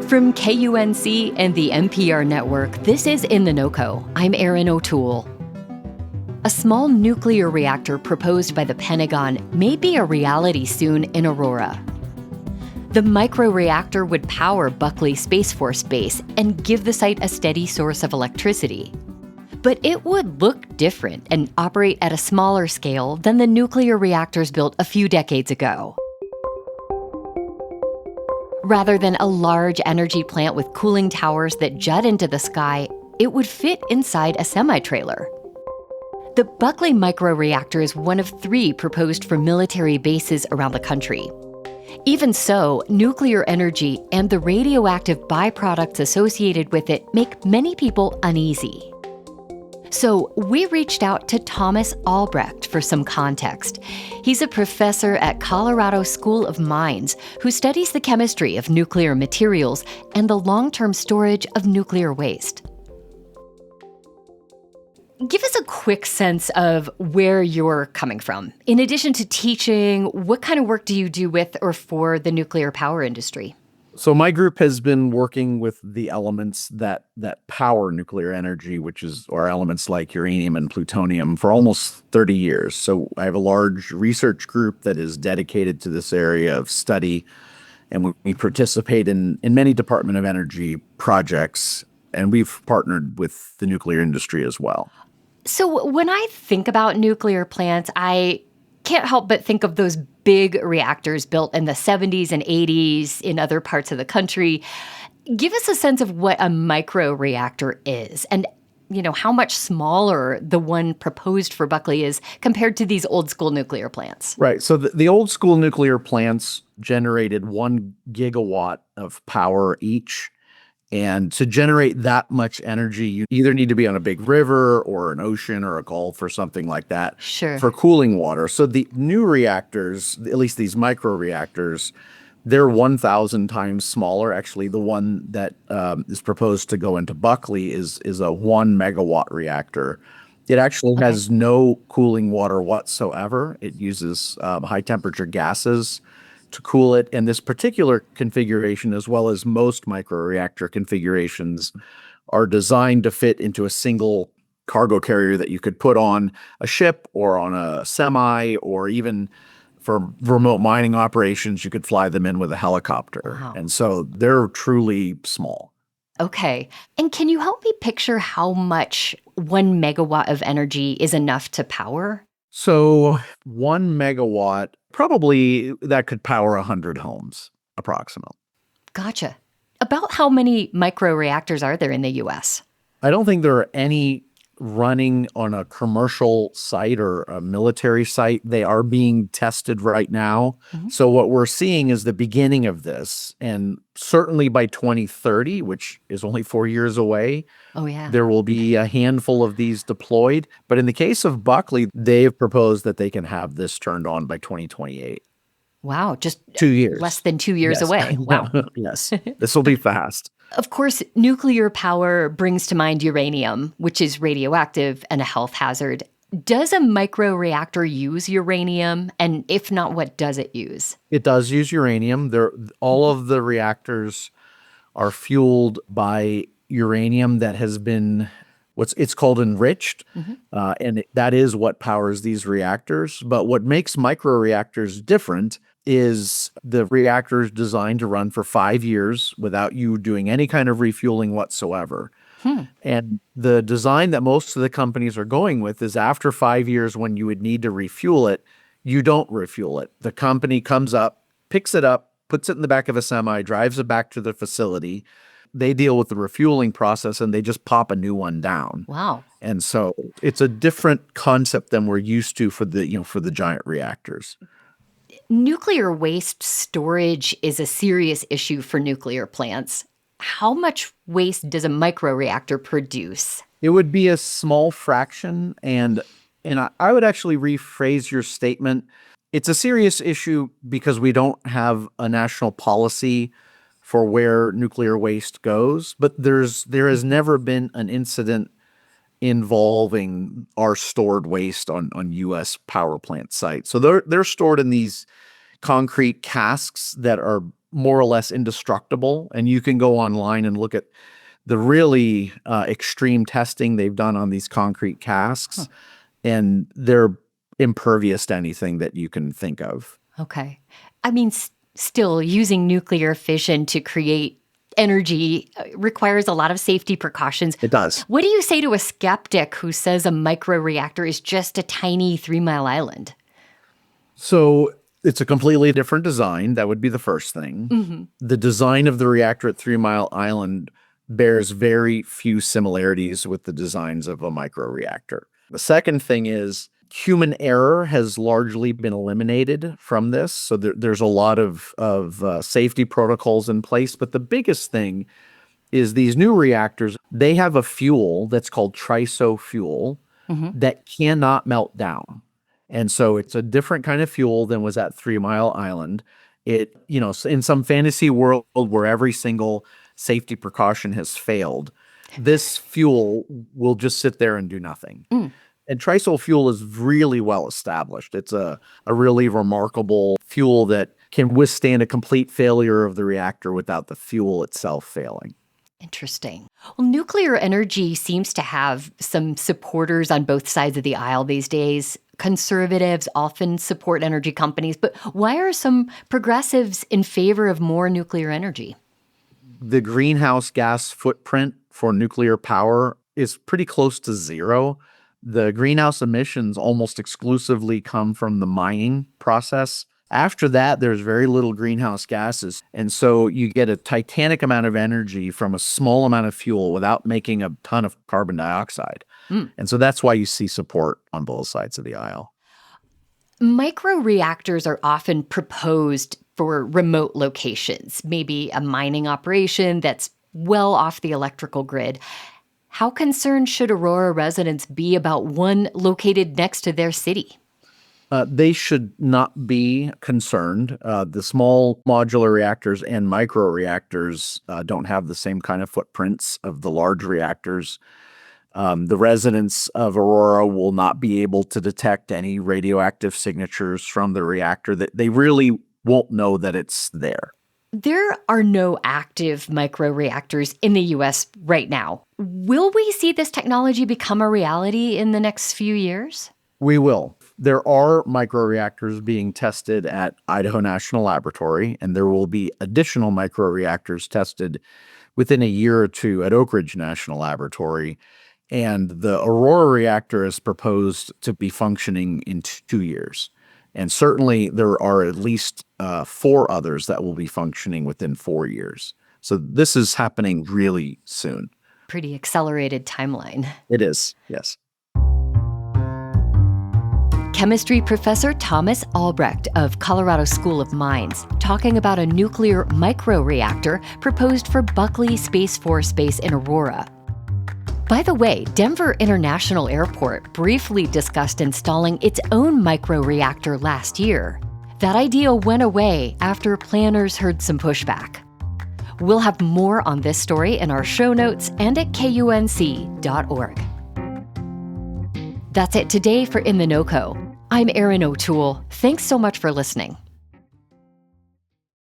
From KUNC and the NPR network, this is In The NoCo. I'm Erin O'Toole. A small nuclear reactor proposed by the Pentagon may be a reality soon in Aurora. The microreactor would power Buckley Space Force Base and give the site a steady source of electricity. But it would look different and operate at a smaller scale than the nuclear reactors built a few decades ago. Rather than a large energy plant with cooling towers that jut into the sky, it would fit inside a semi-trailer. The Buckley microreactor is one of 3 proposed for military bases around the country. Even so, nuclear energy and the radioactive byproducts associated with it make many people uneasy. So we reached out to Thomas Albrecht for some context. He's a professor at Colorado School of Mines who studies the chemistry of nuclear materials and the long-term storage of nuclear waste. Give us a quick sense of where you're coming from. In addition to teaching, what kind of work do you do with or for the nuclear power industry? So my group has been working with the elements that power nuclear energy, or elements like uranium and plutonium, for almost 30 years. So I have a large research group that is dedicated to this area of study, and we participate in many Department of Energy projects, and we've partnered with the nuclear industry as well. So when I think about nuclear plants, I can't help but think of those big reactors built in the 70s and 80s in other parts of the country. Give us a sense of what a microreactor is and, how much smaller the one proposed for Buckley is compared to these old school nuclear plants. Right. So the old school nuclear plants generated 1 gigawatt of power each. And to generate that much energy, you either need to be on a big river or an ocean or a gulf or something like that for cooling water. So the new reactors, at least these microreactors, they're 1,000 times smaller. Actually, the one that is proposed to go into Buckley is a 1 megawatt reactor. It actually has no cooling water whatsoever. It uses high temperature gases to cool it. And this particular configuration, as well as most microreactor configurations, are designed to fit into a single cargo carrier that you could put on a ship or on a semi, or even for remote mining operations, you could fly them in with a helicopter. Wow. And so they're truly small. Okay. And can you help me picture how much 1 megawatt of energy is enough to power? So 1 megawatt, probably that could power 100 homes, approximately. Gotcha. About how many microreactors are there in the U.S.? I don't think there are any running on a commercial site or a military site. They are being tested right now. Mm-hmm. So what we're seeing is the beginning of this. And certainly by 2030, which is only 4 years away, there will be a handful of these deployed. But in the case of Buckley, they've proposed that they can have this turned on by 2028. Wow, just 2 years. Less than 2 years away. Wow. Yes, this will be fast. Of course, nuclear power brings to mind uranium, which is radioactive and a health hazard. Does a microreactor use uranium? And if not, what does it use? It does use uranium. All of the reactors are fueled by uranium that has been it's called enriched, and that is what powers these reactors. But what makes microreactors different is the reactor is designed to run for 5 years without you doing any kind of refueling whatsoever. And the design that most of the companies are going with is after 5 years, when you would need to refuel it, you don't refuel it. The company comes up, picks it up, puts it in the back of a semi, drives it back to the facility. They deal with the refueling process, and they just pop a new one down. Wow. And so it's a different concept than we're used to for the giant reactors. Nuclear waste storage is a serious issue for nuclear plants. How much waste does a microreactor produce? It would be a small fraction, and I would actually rephrase your statement. It's a serious issue because we don't have a national policy for where nuclear waste goes, but there has never been an incident involving our stored waste on U.S. power plant sites. So they're stored in these concrete casks that are more or less indestructible. And you can go online and look at the really extreme testing they've done on these concrete casks, and they're impervious to anything that you can think of. Okay. I mean, still using nuclear fission to create energy requires a lot of safety precautions. It does. What do you say to a skeptic who says a microreactor is just a tiny 3 Mile island? So it's a completely different design. That would be the first thing. Mm-hmm. The design of the reactor at 3 Mile Island bears very few similarities with the designs of a microreactor. The second thing is human error has largely been eliminated from this. So there's a lot of safety protocols in place. But the biggest thing is these new reactors, they have a fuel that's called triso fuel that cannot melt down. And so it's a different kind of fuel than was at 3 Mile Island. It, in some fantasy world where every single safety precaution has failed, this fuel will just sit there and do nothing. And triso fuel is really well established. It's a really remarkable fuel that can withstand a complete failure of the reactor without the fuel itself failing. Interesting. Well, nuclear energy seems to have some supporters on both sides of the aisle these days. Conservatives often support energy companies, but why are some progressives in favor of more nuclear energy? The greenhouse gas footprint for nuclear power is pretty close to zero. The greenhouse emissions almost exclusively come from the mining process. After that, there's very little greenhouse gases. And so you get a titanic amount of energy from a small amount of fuel without making a ton of carbon dioxide. And so that's why you see support on both sides of the aisle. Microreactors are often proposed for remote locations, maybe a mining operation that's well off the electrical grid. How concerned should Aurora residents be about one located next to their city? They should not be concerned. The small modular reactors and microreactors don't have the same kind of footprints of the large reactors. The residents of Aurora will not be able to detect any radioactive signatures from the reactor. That they really won't know that it's there. There are no active microreactors in the U.S. right now. Will we see this technology become a reality in the next few years? We will. There are microreactors being tested at Idaho National Laboratory, and there will be additional microreactors tested within a year or two at Oak Ridge National Laboratory. And the Aurora reactor is proposed to be functioning in 2 years. And certainly there are at least 4 others that will be functioning within 4 years. So this is happening really soon. Pretty accelerated timeline. It is, yes. Chemistry professor Thomas Albrecht of Colorado School of Mines talking about a nuclear microreactor proposed for Buckley Space Force Base in Aurora. By the way, Denver International Airport briefly discussed installing its own microreactor last year. That idea went away after planners heard some pushback. We'll have more on this story in our show notes and at KUNC.org. That's it today for In The NoCo. I'm Erin O'Toole. Thanks so much for listening.